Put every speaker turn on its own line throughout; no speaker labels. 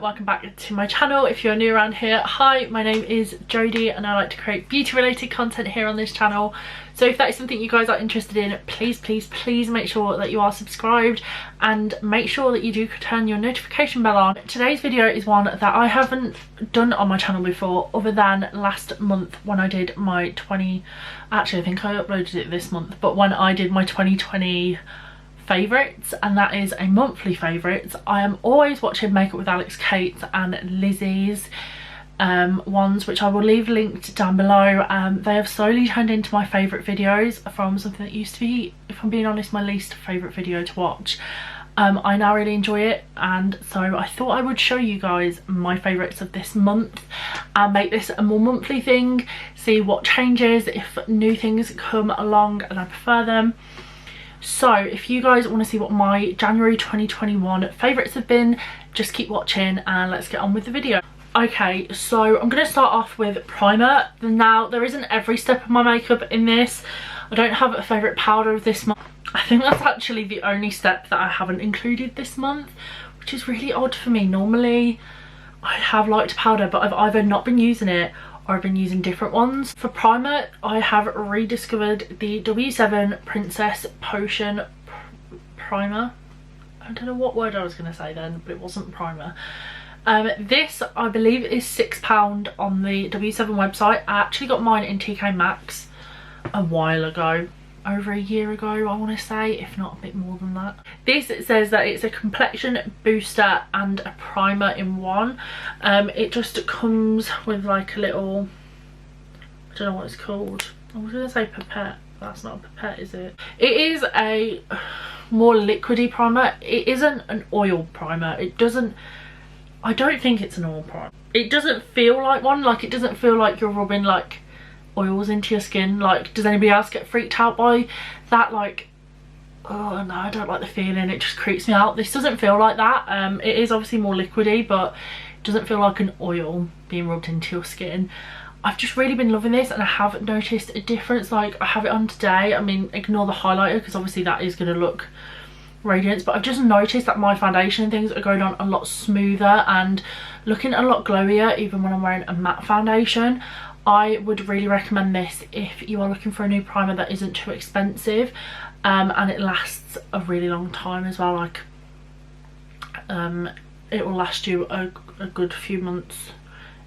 welcome back to my channel. If you're new around here, hi, my name is Jodie and I like to create beauty related content here on this channel. So if that is something you guys are interested in, please make sure that you are subscribed and make sure that you do turn your notification bell on. Today's video is one that I haven't done on my channel before, other than last month when I did my actually I think I uploaded it this month, but when I did my 2020 favourites, and that is a monthly favourites. I am always watching Makeup with Alex Kate and Lizzie's ones, which I will leave linked down below. They have slowly turned into my favourite videos from something that used to be, if I'm being honest, my least favourite video to watch. I now really enjoy it, and so I thought I would show you guys my favourites of this month and make this a more monthly thing, see what changes, if new things come along and I prefer them. So if you guys want to see what my January 2021 favourites have been, just keep watching and let's get on with the video. Okay, so I'm going to start off with primer. Now, there isn't every step of my makeup in this. I don't have a favourite powder of this month. I think that's actually the only step that I haven't included this month, which is really odd for me. Normally I have liked powder, but I've either not been using it or I've been using different ones. For primer, I have rediscovered the W7 Princess Potion Primer. I don't know what word I was going to say then, but it wasn't primer. This, I believe, is £6 on the W7 website. I actually got mine in TK Maxx a while ago. Over a year ago, I want to say, if not a bit more than that. This, it says that it's a complexion booster and a primer in one. It just comes with like a little, I don't know what it's called. I was going to say pipette. That's not a pipette, is it? It is a more liquidy primer. It isn't an oil primer. It doesn't, I don't think it's an oil primer. It doesn't feel like one. Like, it doesn't feel like you're rubbing like oils into your skin. Like, does anybody else get freaked out by that? Like, oh no, I don't like the feeling, it just creeps me out. This doesn't feel like that. It is obviously more liquidy, but it doesn't feel like an oil being rubbed into your skin. I've just really been loving this, and I have noticed a difference. Like, I have it on today. I mean, ignore the highlighter because obviously that is going to look radiant, but I've just noticed that my foundation and things are going on a lot smoother and looking a lot glowier even when I'm wearing a matte foundation. I would really recommend this if you are looking for a new primer that isn't too expensive, and it lasts a really long time as well. Like, it will last you a good few months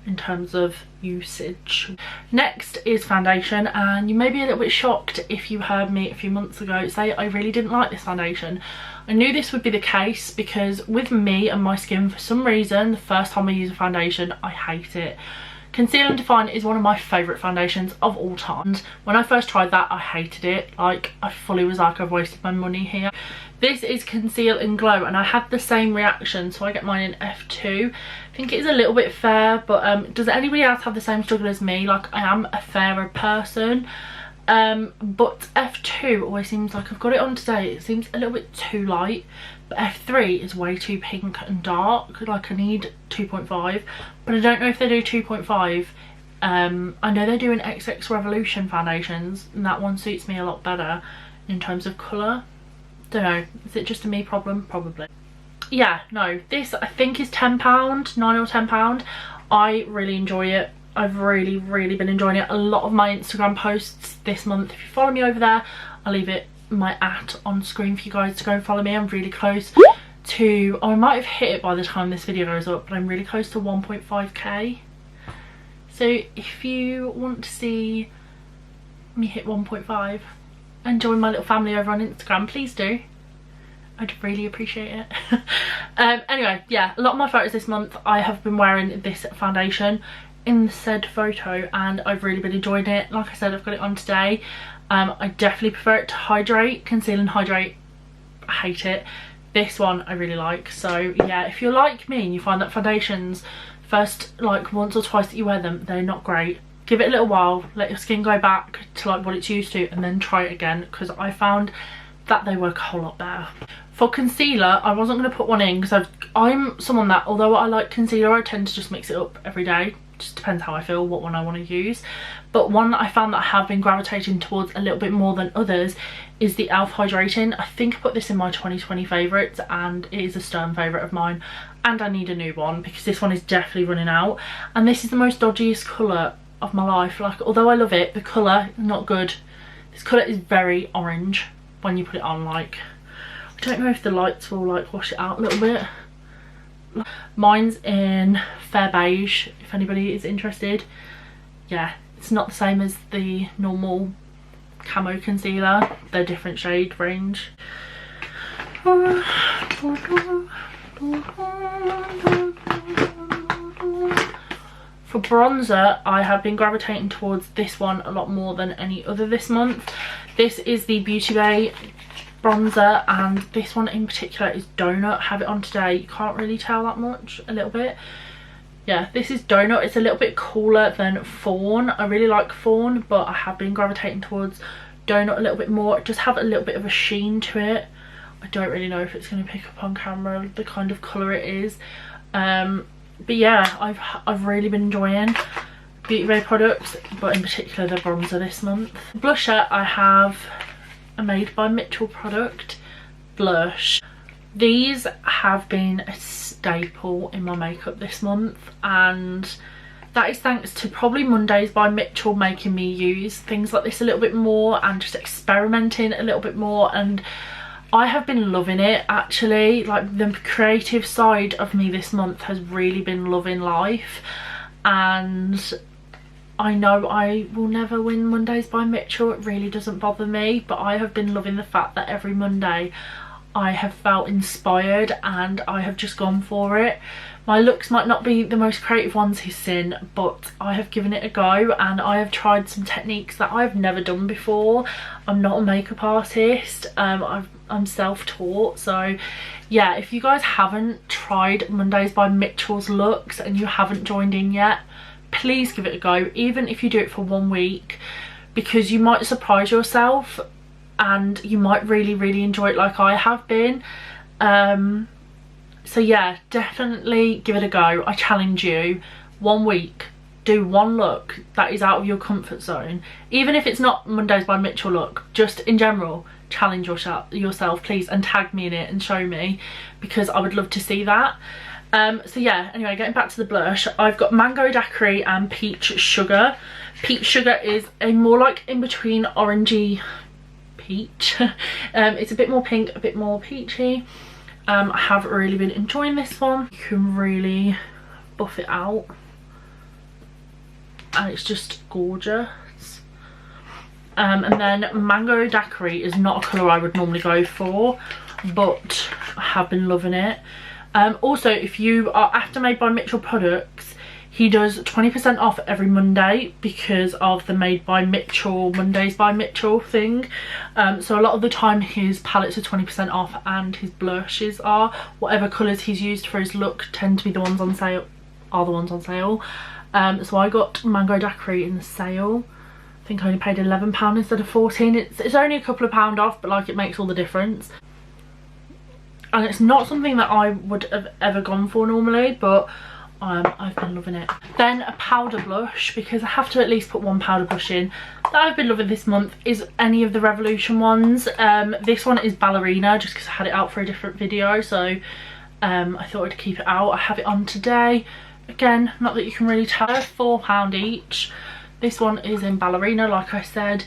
in terms of usage. Next is foundation, and you may be a little bit shocked if you heard me a few months ago say I really didn't like this foundation. I knew this would be the case because with me and my skin, for some reason, the first time I use a foundation, I hate it. Conceal and Define is one of my favourite foundations of all time. When I first tried that, I hated it. Like, I fully was like, I've wasted my money here. This is Conceal and Glow, and I had the same reaction, so I get mine in F2. I think it's a little bit fair, but does anybody else have the same struggle as me? Like, I am a fairer person, but F2 always seems like, I've got it on today, it seems a little bit too light. But F3 is way too pink and dark. Like, I need 2.5, but I don't know if they do 2.5. I know they're doing XX Revolution foundations, and that one suits me a lot better in terms of colour. Don't know, is it just a me problem? Probably. Yeah, no, this I think is £10, £9 or £10. I really enjoy it. I've really been enjoying it. A lot of my Instagram posts this month, if you follow me over there, I'll leave it my @ on screen for you guys to go and follow me. I'm really close to, oh, I might have hit it by the time this video goes up, but I'm really close to 1.5k. so if you want to see me hit 1.5 and join my little family over on Instagram, please do. I'd really appreciate it. Anyway, yeah, a lot of my photos this month I have been wearing this foundation in said photo, and I've really been enjoying it. Like I said, I've got it on today. I definitely prefer it to hydrate. Conceal and hydrate, I hate it. This one I really like. So yeah, if you're like me and you find that foundations, first like once or twice that you wear them, they're not great, give it a little while, let your skin go back to like what it's used to, and then try it again, because I found that they work a whole lot better. For concealer, I wasn't going to put one in because I'm someone that, although I like concealer, I tend to just mix it up every day just depends how I feel, what one I want to use. But one that I found that I have been gravitating towards a little bit more than others is the e.l.f. Hydrating. I think I put this in my 2020 favourites, and it is a stern favourite of mine, and I need a new one because this one is definitely running out. And this is the most dodgiest colour of my life. Like, although I love it, the colour not good. This colour is very orange when you put it on. Like, I don't know if the lights will like wash it out a little bit. Mine's in fair beige, if anybody is interested. Yeah, it's not the same as the normal camo concealer, they're different shade range. For bronzer, I have been gravitating towards this one a lot more than any other this month. This is the Beauty Bay bronzer, and this one in particular is Donut. I have it on today. You can't really tell that much, a little bit. Yeah, this is Donut. It's a little bit cooler than Fawn. I really like Fawn, but I have been gravitating towards Donut a little bit more. It does have a little bit of a sheen to it. I don't really know if it's going to pick up on camera the kind of colour it is. But yeah, I've really been enjoying Beauty Bay products, but in particular the bronzer this month. Blusher, I have a Made by Mitchell product blush. These have been a staple in my makeup this month, and that is thanks to probably Mondays by Mitchell making me use things like this a little bit more and just experimenting a little bit more, and I have been loving it actually. Like, the creative side of me this month has really been loving life, and I know I will never win Mondays by Mitchell. It really doesn't bother me, but I have been loving the fact that every Monday I have felt inspired and I have just gone for it. My looks might not be the most creative ones he's seen, but I have given it a go, and I have tried some techniques that I've never done before. I'm not a makeup artist, I'm self-taught, so yeah, if you guys haven't tried Mondays by Mitchell's looks and you haven't joined in yet, please give it a go, even if you do it for 1 week, because you might surprise yourself and you might really enjoy it like I have been. So yeah, definitely give it a go. I challenge you, 1 week, do one look that is out of your comfort zone. Even if it's not Mondays by Mitchell look, just in general, challenge yourself please, and tag me in it and show me, because I would love to see that. So yeah, anyway, getting back to the blush, I've got Mango Daiquiri and Peach Sugar. Peach Sugar is a more like in between orangey peach. It's a bit more pink, a bit more peachy. I have really been enjoying this one. You can really buff it out and it's just gorgeous. And then Mango Daiquiri is not a colour I would normally go for, but I have been loving it. Also, if you are after Made by Mitchell products, he does 20% off every Monday because of the Made by Mitchell Mondays by Mitchell thing. So a lot of the time his palettes are 20% off, and his blushes are, whatever colours he's used for his look tend to be the ones on sale, so I got Mango Daiquiri in the sale. I think I only paid £11 instead of 14. It's only a couple of pound off, but like, it makes all the difference. And it's not something that I would have ever gone for normally, but I've been loving it. Then a powder blush, because I have to at least put one powder blush in that I've been loving this month, is any of the Revolution ones. This one is Ballerina, just because I had it out for a different video, so I thought I'd keep it out. I have it on today. Again, not that you can really tell. £4 each. This one is in Ballerina, like I said.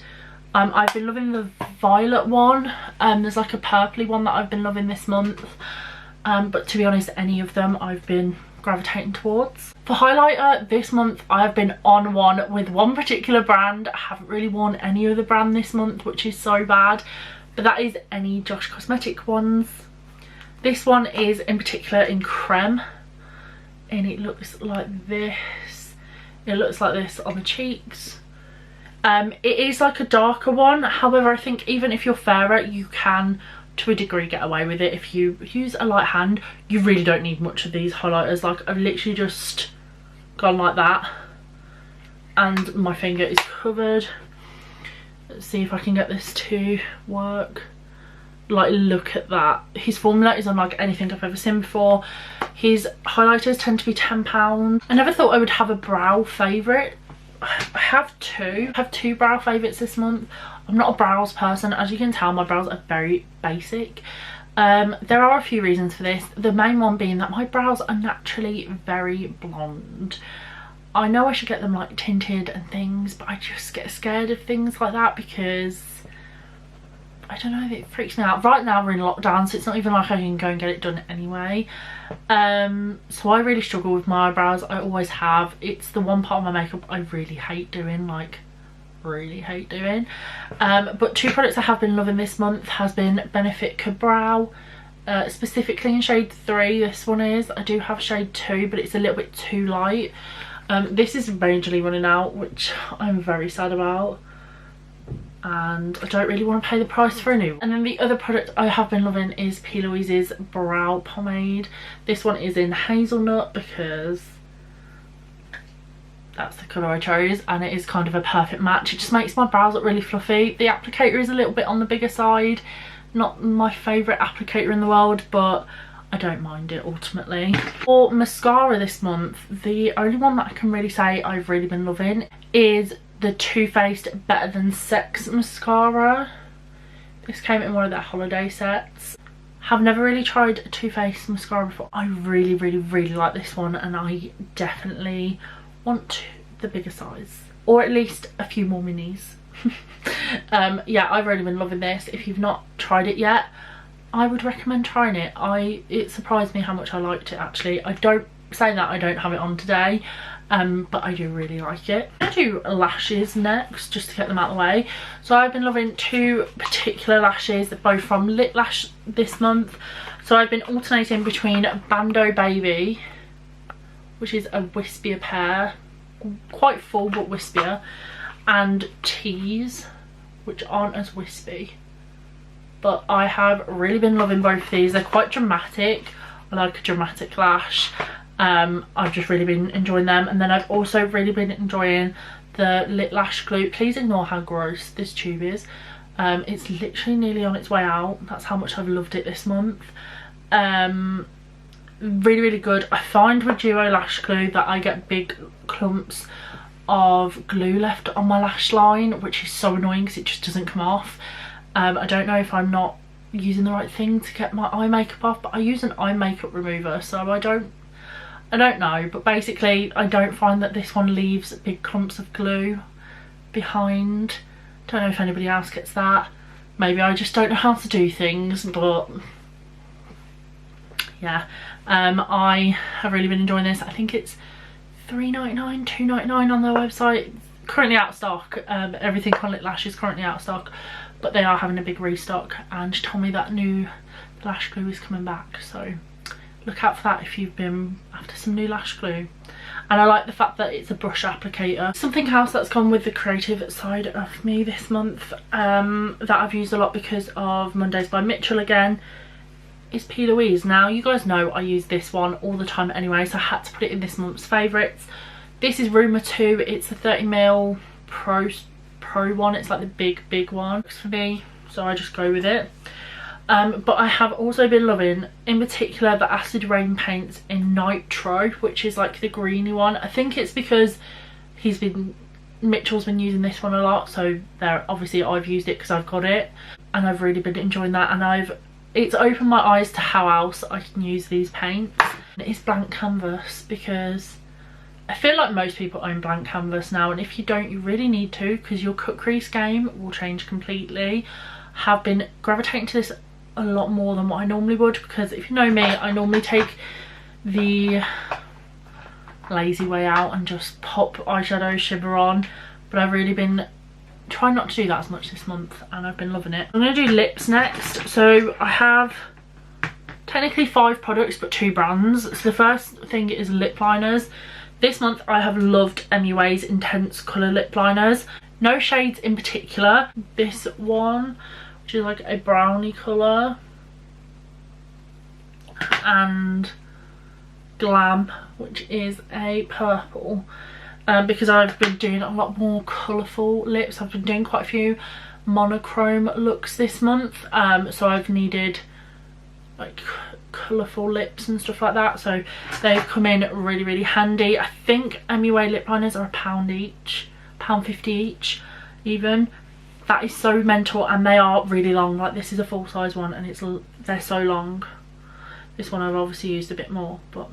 I've been loving the violet one. There's like a purpley one that I've been loving this month. But to be honest, any of them I've been gravitating towards. For highlighter, this month I have been on one with one particular brand. I haven't really worn any other brand this month, which is so bad. But that is any Josh Cosmetic ones. This one is in particular in creme. And it looks like this. It looks like this on the cheeks. It is like a darker one, however I think even if you're fairer you can to a degree get away with it if you use a light hand. You really don't need much of these highlighters. Like, I've literally just gone like that and my finger is covered. Let's see if I can get this to work. Like, look at that. His formula is unlike anything I've ever seen before. His highlighters tend to be £10. I never thought I would have a brow favourite. I have two brow favourites this month. I'm not a brows person. As you can tell, my brows are very basic. There are a few reasons for this. The main one being that my brows are naturally very blonde. I know I should get them like tinted and things, but I just get scared of things like that because I don't know, it freaks me out. Right now we're in lockdown, so it's not even like I can go and get it done anyway. So I really struggle with my eyebrows. I always have. It's the one part of my makeup I really hate doing, like really hate doing. But two products I have been loving this month has been Benefit Brow, specifically in shade 3 this one is. I do have shade 2, but it's a little bit too light. This is majorly running out, which I'm very sad about, and I don't really want to pay the price for a new one. And then the other product I have been loving is P. Louise's brow pomade. This one is in hazelnut because that's the colour I chose, and it is kind of a perfect match. It just makes my brows look really fluffy. The applicator is a little bit on the bigger side, not my favourite applicator in the world, but I don't mind it ultimately. For mascara this month, the only one that I can really say I've really been loving is the Too Faced Better Than Sex mascara. This came in one of their holiday sets. Have never really tried a Too Faced mascara before. I really like this one, and I definitely want the bigger size, or at least a few more minis. Yeah, I've really been loving this. If you've not tried it yet, I would recommend trying it. It surprised me how much I liked it actually. I don't say that I don't have it on today, but I do really like it. I'm gonna do lashes next, just to get them out of the way. So I've been loving two particular lashes, both from Lit Lash this month. So I've been alternating between Bando Baby, which is a wispier pair, quite full but wispier, and Tease, which aren't as wispy. But I have really been loving both of these. They're quite dramatic. I like a dramatic lash. I've just really been enjoying them. And then I've also really been enjoying the Lit Lash glue. Please ignore how gross this tube is. It's literally nearly on its way out. That's how much I've loved it this month. Really good. I find with Duo lash glue that I get big clumps of glue left on my lash line, which is so annoying because it just doesn't come off. I don't know if I'm not using the right thing to get my eye makeup off, but I use an eye makeup remover, so I don't know, but basically I don't find that this one leaves big clumps of glue behind. Don't know if anybody else gets that. Maybe I just don't know how to do things, but yeah, I have really been enjoying this. I think it's $3.99, $2.99 on their website. Currently out of stock. Everything on Lit Lash is currently out of stock, but they are having a big restock, and she told me that new lash glue is coming back, so look out for that if you've been after some new lash glue. And I like the fact that it's a brush applicator. Something else that's gone with the creative side of me this month, that I've used a lot because of Mondays by Mitchell again, is P. Louise. Now you guys know I use this one all the time anyway, so I had to put it in this month's favourites. This is Rumour 2. It's a 30ml pro one. It's like the big one for me, so I just go with it. But I have also been loving in particular the Acid Rain paints in Nitro, which is like the greeny one. I think it's because Mitchell's been using this one a lot, so obviously I've used it because I've got it, and I've really been enjoying that, and it's opened my eyes to how else I can use these paints. It is blank canvas because I feel like most people own blank canvas now, and if you don't, you really need to, because your cut crease game will change completely. Have been gravitating to this a lot more than what I normally would, because if you know me, I normally take the lazy way out and just pop eyeshadow shimmer on, but I've really been trying not to do that as much this month, and I've been loving it. I'm going to do lips next. So I have technically 5 products but 2 brands. So the first thing is lip liners. This month I have loved MUA's Intense Colour Lip Liners. No shades in particular. This one, which is like a brownie colour, and Glam, which is a purple. Because I've been doing a lot more colourful lips. I've been doing quite a few monochrome looks this month, so I've needed like colourful lips and stuff like that, so they've come in really handy. I think MUA lip liners are £1 each, £1.50 each even. That is so mental, and they are really long. Like, this is a full size one and they're so long. This one I've obviously used a bit more, but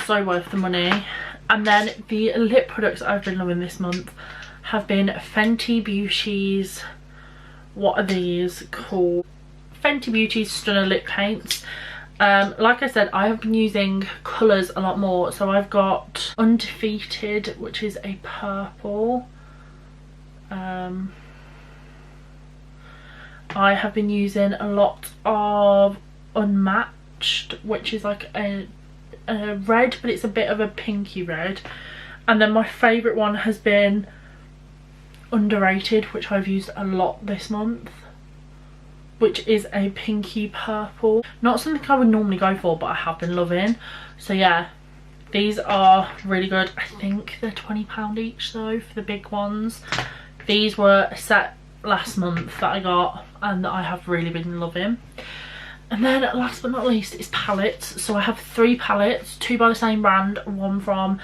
so worth the money. And then the lip products I've been loving this month have been Fenty Beauty's, what are these called? Fenty Beauty's Stunner Lip Paints. Like I said, I have been using colours a lot more. So I've got Undefeated, which is a purple. I have been using a lot of Unmatched, which is like a red, but it's a bit of a pinky red. And then my favourite one has been Underrated, which I've used a lot this month, which is a pinky purple. Not something I would normally go for, but I have been loving. So yeah, these are really good. I think they're £20 each though for the big ones. These were a set last month that I got and that I have really been loving. And then last but not least is palettes. So I have 3 palettes, 2 by the same brand, 1 from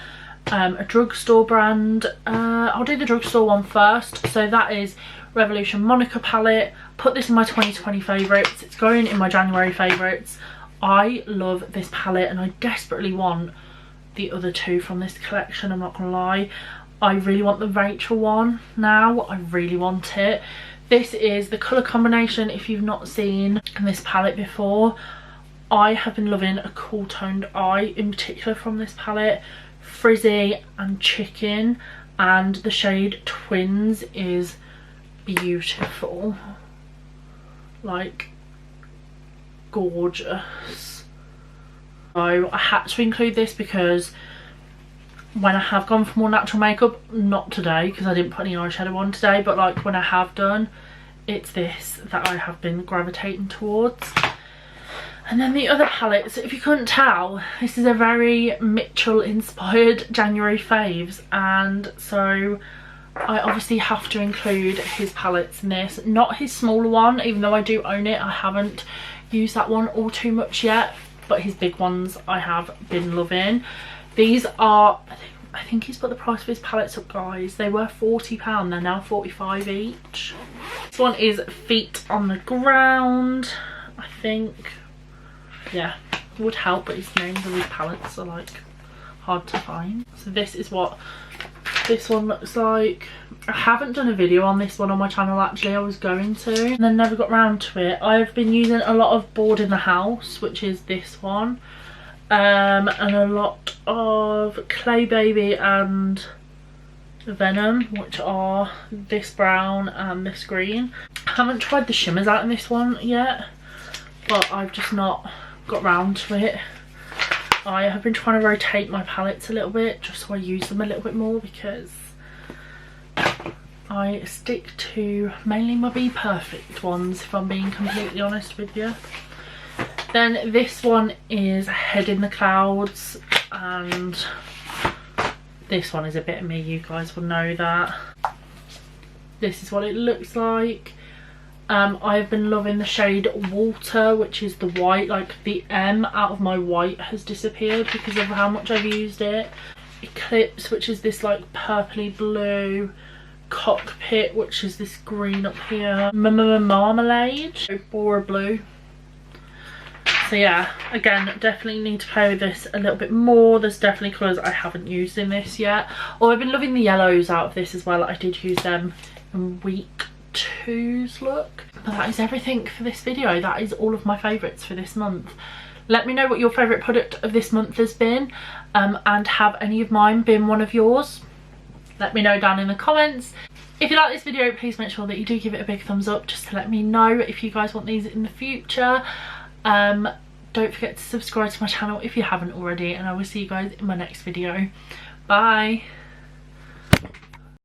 a drugstore brand. I'll do the drugstore one first. So that is Revolution Monica palette. Put this in my 2020 favourites. It's going in my January favourites. I love this palette and I desperately want the other 2 from this collection, I'm not gonna lie. I really want the Rachel one now. I really want it. This is the colour combination. If you've not seen this palette before, I have been loving a cool toned eye in particular from this palette. Frizzy and Chicken, and the shade Twins is beautiful, like gorgeous. So I had to include this because when I have gone for more natural makeup, not today because I didn't put any eyeshadow on today, but like when I have done, it's this that I have been gravitating towards. And then the other palettes, if you couldn't tell, this is a very Mitchell inspired January faves, and so I obviously have to include his palettes in this. Not his smaller one, even though I do own it. I haven't used that one all too much yet, but his big ones I have been loving. These are, I think he's put the price of his palettes up, guys. They were £40, they're now £45 each. This one is Feet on the Ground, I think. Yeah, it would help, but his names of his palettes are like hard to find. So this is what this one looks like. I haven't done a video on this one on my channel actually. I was going to and then never got round to it. I've been using a lot of Bored in the House, which is this one, and a lot of Clay Baby and Venom, which are this brown and this green. I haven't tried the shimmers out in this one yet, but I've just not got round to it. I have been trying to rotate my palettes a little bit just so I use them a little bit more, because I stick to mainly my Be Perfect ones, if I'm being completely honest with you. Then this one is Head in the Clouds, and this one is a bit of me, you guys will know that. This is what it looks like. I've been loving the shade Water, which is the white. Like, the M out of my white has disappeared because of how much I've used it. Eclipse, which is this like purpley blue. Cockpit, which is this green up here. Marmalade, Bora Blue. So yeah, again, definitely need to play with this a little bit more. There's definitely colours I haven't used in this yet. Oh, I've been loving the yellows out of this as well. I did use them in week 2's look. But that is everything for this video. That is all of my favourites for this month. Let me know what your favourite product of this month has been, and have any of mine been one of yours? Let me know down in the comments. If you like this video, please make sure that you do give it a big thumbs up, just to let me know if you guys want these in the future. Don't forget to subscribe to my channel if you haven't already, and I will see you guys in my next video. Bye.